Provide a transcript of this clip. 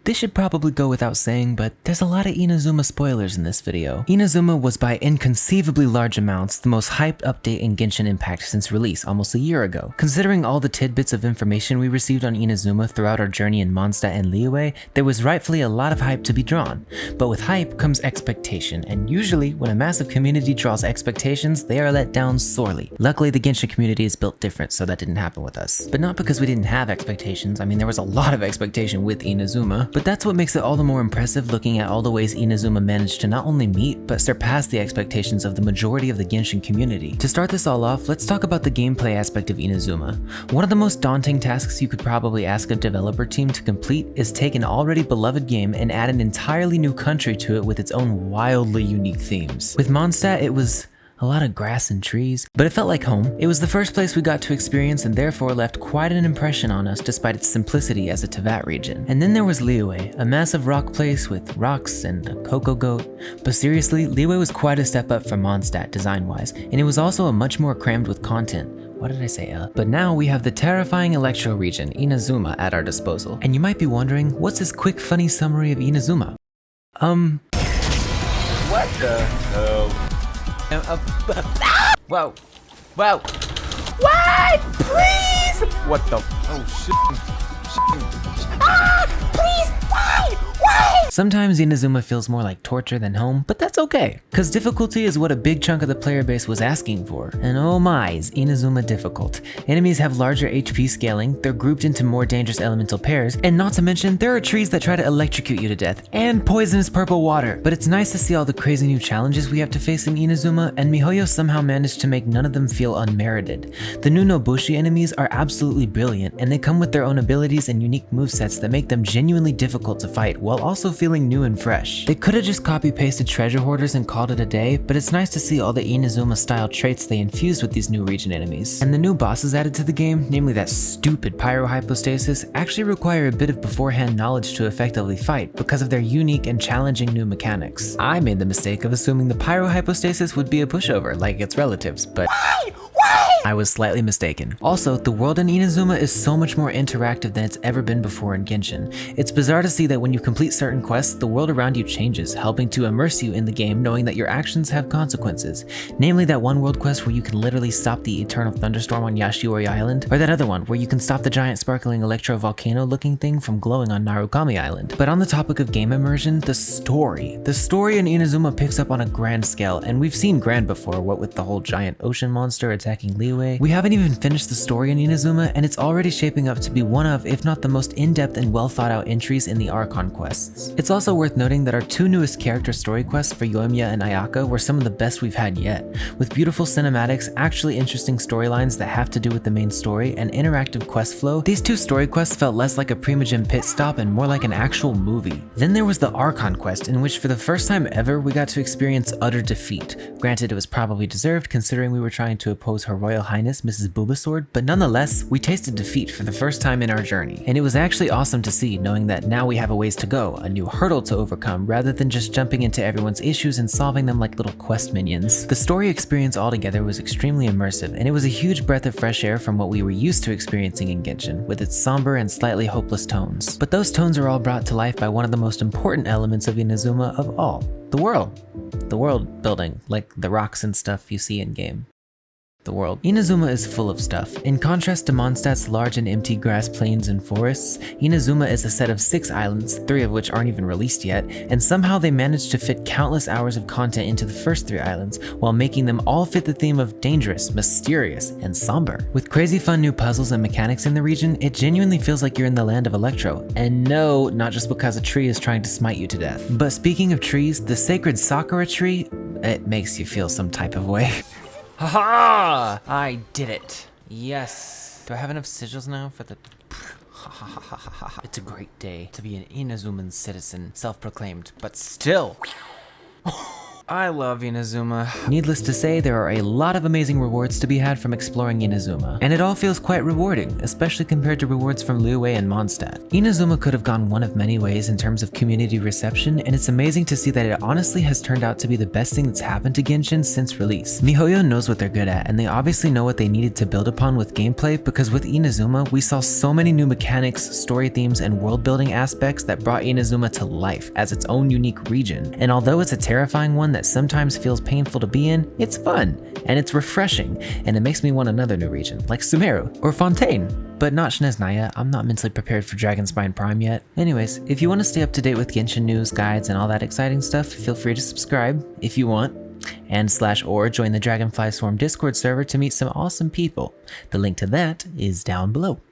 This should probably go without saying, but there's a lot of Inazuma spoilers in this video. Inazuma was by inconceivably large amounts the most hyped update in Genshin Impact since release almost a year ago. Considering all the tidbits of information we received on Inazuma throughout our journey in Mondstadt and Liyue, there was rightfully a lot of hype to be drawn. But with hype comes expectation, and usually when a massive community draws expectations, they are let down sorely. Luckily the Genshin community is built different, so that didn't happen with us. But not because we didn't have expectations. I mean, there was a lot of expectation with Inazuma, but that's what makes it all the more impressive looking at all the ways Inazuma managed to not only meet, but surpass the expectations of the majority of the Genshin community. To start this all off, let's talk about the gameplay aspect of Inazuma. One of the most daunting tasks you could probably ask a developer team to complete is take an already beloved game and add an entirely new country to it with its own wildly unique themes. With Mondstadt, it was a lot of grass and trees, but it felt like home. It was the first place we got to experience and therefore left quite an impression on us despite its simplicity as a Teyvat region. And then there was Liyue, a massive rock place with rocks and a cocoa goat. But seriously, Liyue was quite a step up from Mondstadt design-wise, and it was also a much more crammed with content. What did I say, But now we have the terrifying Electro region, Inazuma, at our disposal. And you might be wondering, what's this quick funny summary of Inazuma? What the hell? Whoa. Whoa. What? Please! What the? Oh shit. Please! Why? Why? Sometimes Inazuma feels more like torture than home, but that's okay. Cause difficulty is what a big chunk of the player base was asking for. And oh my, is Inazuma difficult. Enemies have larger HP scaling, they're grouped into more dangerous elemental pairs, and not to mention, there are trees that try to electrocute you to death, and poisonous purple water. But it's nice to see all the crazy new challenges we have to face in Inazuma, and miHoYo somehow managed to make none of them feel unmerited. The new Nobushi enemies are absolutely brilliant, and they come with their own abilities and unique movesets that make them genuinely difficult to fight, while also feeling new and fresh. They could have just copy-pasted treasure hoarders and called it a day, but it's nice to see all the Inazuma-style traits they infused with these new region enemies. And the new bosses added to the game, namely that stupid pyrohypostasis, actually require a bit of beforehand knowledge to effectively fight because of their unique and challenging new mechanics. I made the mistake of assuming the pyrohypostasis would be a pushover, like its relatives, but I was slightly mistaken. Also, the world in Inazuma is so much more interactive than it's ever been before in Genshin. It's bizarre to see that when you complete certain quests, the world around you changes, helping to immerse you in the game knowing that your actions have consequences. Namely that one world quest where you can literally stop the eternal thunderstorm on Yashiori Island, or that other one where you can stop the giant sparkling electro volcano looking thing from glowing on Narukami Island. But on the topic of game immersion, the story in Inazuma picks up on a grand scale, and we've seen grand before, what with the whole giant ocean monster attacking Liyue. We haven't even finished the story in Inazuma, and it's already shaping up to be one of, if not the most in-depth and well thought out entries in the Archon quests. It's also worth noting that our two newest character story quests for Yoimiya and Ayaka were some of the best we've had yet, with beautiful cinematics, actually interesting storylines that have to do with the main story, and interactive quest flow. These two story quests felt less like a Primogen pit stop and more like an actual movie. Then there was the Archon quest, in which for the first time ever we got to experience utter defeat. Granted, it was probably deserved considering we were trying to oppose Her Royal Highness Mrs. Boobasword, but nonetheless, we tasted defeat for the first time in our journey. And it was actually awesome to see, knowing that now we have a ways to go, a new hurdle to overcome, rather than just jumping into everyone's issues and solving them like little quest minions. The story experience altogether was extremely immersive, and it was a huge breath of fresh air from what we were used to experiencing in Genshin, with its somber and slightly hopeless tones. But those tones are all brought to life by one of the most important elements of Inazuma of all, the world. The world building, like the rocks and stuff you see in game. The world. Inazuma is full of stuff. In contrast to Mondstadt's large and empty grass plains and forests, Inazuma is a set of 6 islands, 3 of which aren't even released yet, and somehow they managed to fit countless hours of content into the first 3 islands, while making them all fit the theme of dangerous, mysterious, and somber. With crazy fun new puzzles and mechanics in the region, it genuinely feels like you're in the land of Electro. And no, not just because a tree is trying to smite you to death. But speaking of trees, the sacred Sakura tree, it makes you feel some type of way. Haha! I did it. Yes. Do I have enough sigils now for the... It's a great day to be an Inazuman citizen, self-proclaimed, but still. I love Inazuma. Needless to say, there are a lot of amazing rewards to be had from exploring Inazuma, and it all feels quite rewarding, especially compared to rewards from Liyue and Mondstadt. Inazuma could have gone one of many ways in terms of community reception, and it's amazing to see that it honestly has turned out to be the best thing that's happened to Genshin since release. miHoYo knows what they're good at, and they obviously know what they needed to build upon with gameplay, because with Inazuma, we saw so many new mechanics, story themes, and world building aspects that brought Inazuma to life as its own unique region. And although it's a terrifying one that sometimes feels painful to be in, it's fun, and it's refreshing, and it makes me want another new region, like Sumeru or Fontaine. But not Snezhnaya, I'm not mentally prepared for Dragonspine Prime yet. Anyways, if you want to stay up to date with Genshin news, guides, and all that exciting stuff, feel free to subscribe if you want, and /or join the Dragonfly Swarm Discord server to meet some awesome people. The link to that is down below.